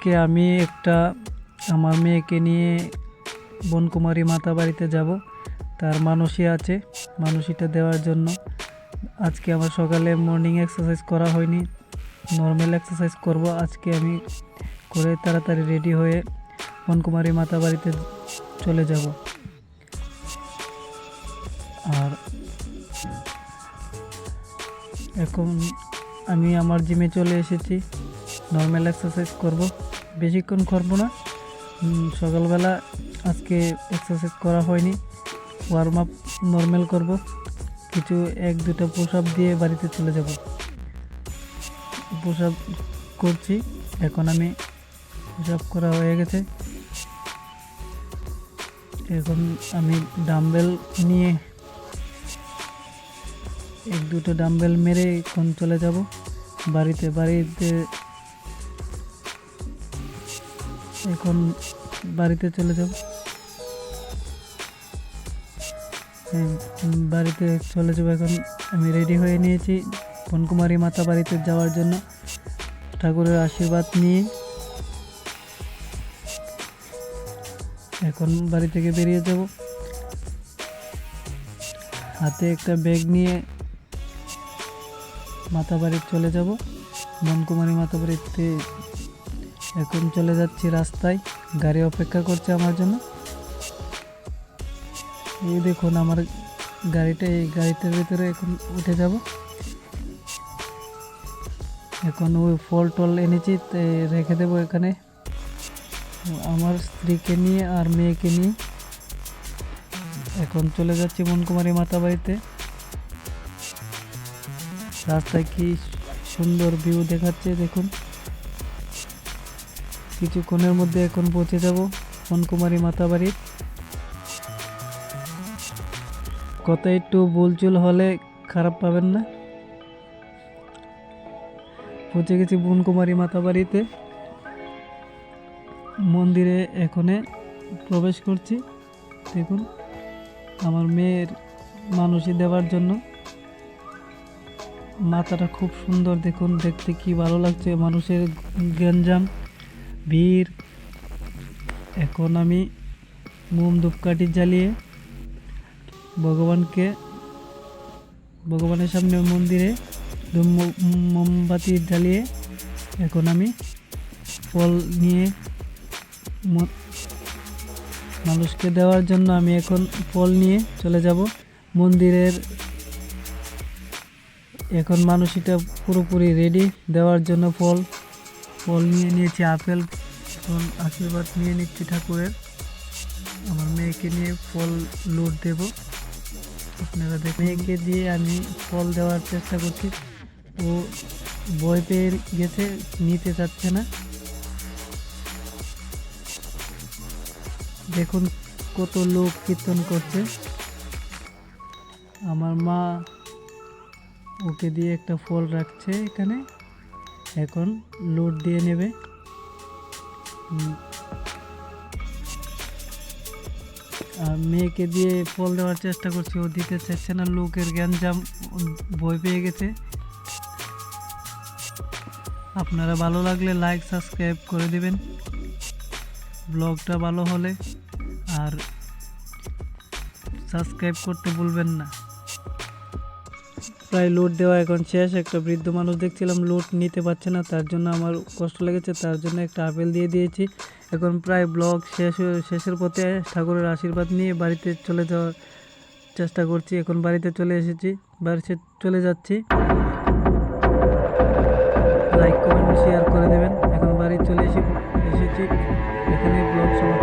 আজকে আমি আমার মেয়েকে নিয়ে বনকুমারী মাতা বাড়িতে যাব। তার মানসী আছে, মানসীটা দেওয়ার জন্য আজকে আমার সকালে মর্নিং এক্সারসাইজ করা হয়নি, নর্মাল এক্সারসাইজ করব। আজকে আমি করে তাড়াতাড়ি রেডি হয়ে বনকুমারী মাতা বাড়িতে চলে যাব। আর এখন আমি আমার জিমে চলে এসেছি, নর্মাল এক্সারসাইজ করব, বেশিক্ষণ করব না। সকালবেলা আজকে এক্সারসাইজ করা হয়নি, ওয়ার্ম আপ নর্মাল করব, কিছু 1-2টা পুশ আপ দিয়ে বাড়িতে চলে যাব। পুশ আপ করছি, এখন আমি পুশ আপ করা হয়ে গেছে। এখন আমি ডাম্বেল নিয়ে 1-2টা ডাম্বেল মেরে এখন চলে যাব বাড়িতে। এখন বাড়িতে চলে যাব, বাড়িতে চলে যাব। এখন আমি রেডি হয়ে নিয়েছি বনকুমারী মাতা বাড়িতে যাওয়ার জন্য। ঠাকুরের আশীর্বাদ নিয়ে এখন বাড়ি থেকে বেরিয়ে যাব। হাতে একটা ব্যাগ নিয়ে মাতা বাড়ি চলে যাব, বনকুমারী মাতা বাড়িতে। এখন চলে যাচ্ছি রাস্তায়, গাড়ি অপেক্ষা করছে আমার জন্য। এই দেখুন আমার গাড়িটা, এই গাড়িটার ভিতরে এখন উঠে যাব। এখন ওই ফল টল এনেছি, রেখে দেবো এখানে। আমার স্ত্রীকে নিয়ে আর মেয়েকে নিয়ে এখন চলে যাচ্ছি বনকুমারী মাতা বাড়িতে। রাস্তায় কি সুন্দর ভিউ দেখাচ্ছে দেখুন। কিছুক্ষণের মধ্যে এখন পৌঁছে যাব বনকুমারী মাতা বাড়ি। কথা একটু ভুলচুল হলে খারাপ পাবেন না। পৌঁছে গেছি বনকুমারী মাতা বাড়িতে, মন্দিরে এখানে প্রবেশ করছি। দেখুন আমার মেয়ের মানসী দেওয়ার জন্য। মাথাটা খুব সুন্দর, দেখুন দেখতে কি ভালো লাগছে, মানুষের গঞ্জাম ভিড়। এখন আমি মোম ধূপকাঠি জ্বালিয়ে ভগবানের সামনে মন্দিরে মোমবাতি জ্বালিয়ে এখন আমি ফল নিয়ে মানুষকে দেওয়ার জন্য আমি এখন ফল নিয়ে চলে যাব মন্দিরের। এখন মানুষটা পুরোপুরি রেডি দেওয়ার জন্য ফল নিয়ে নিয়েছি, আপেল ফল আশীর্বাদ নিয়ে নিচ্ছি ঠাকুরের। আমার মেয়েকে নিয়ে ফল লুট দেব। আপনারা দেখুন, মেয়েকে দিয়ে আমি ফল দেওয়ার চেষ্টা করছি, ও ভয় পেয়ে গেছে, নিতে চাচ্ছে না। দেখুন কত লোক কীর্তন করছে। আমার মা ওকে দিয়ে একটা ফল রাখছে এখানে, এখন লুট দিয়ে নেবে। আর মেয়েকে দিয়ে ফল দেওয়ার চেষ্টা করছে, ও দিতে চাচ্ছে না, লোকের গ্যাঞ্জাম, ভয় পেয়ে গেছে। আপনারা ভালো লাগলে লাইক সাবস্ক্রাইব করে দিবেন, ব্লগটা ভালো হলে, আর সাবস্ক্রাইব করতে ভুলবেন না। প্রায় লুট দেওয়া এখন শেষ। একটা বৃদ্ধ মানুষ দেখছিলাম লুট নিতে পারছে না, তার জন্য আমার কষ্ট লেগেছে, তার জন্য একটা আপেল দিয়ে দিয়েছি। এখন প্রায় ব্লগ শেষের পথে ঠাকুরের আশীর্বাদ নিয়ে বাড়িতে চলে যাওয়ার চেষ্টা করছি। এখন বাড়িতে চলে এসেছি, বাড়িতে চলে যাচ্ছি। লাইক কমেন্ট শেয়ার করে দেবেন। এখন বাড়ি চলে এসেছি, এখানে ব্লগ সমাপ্ত।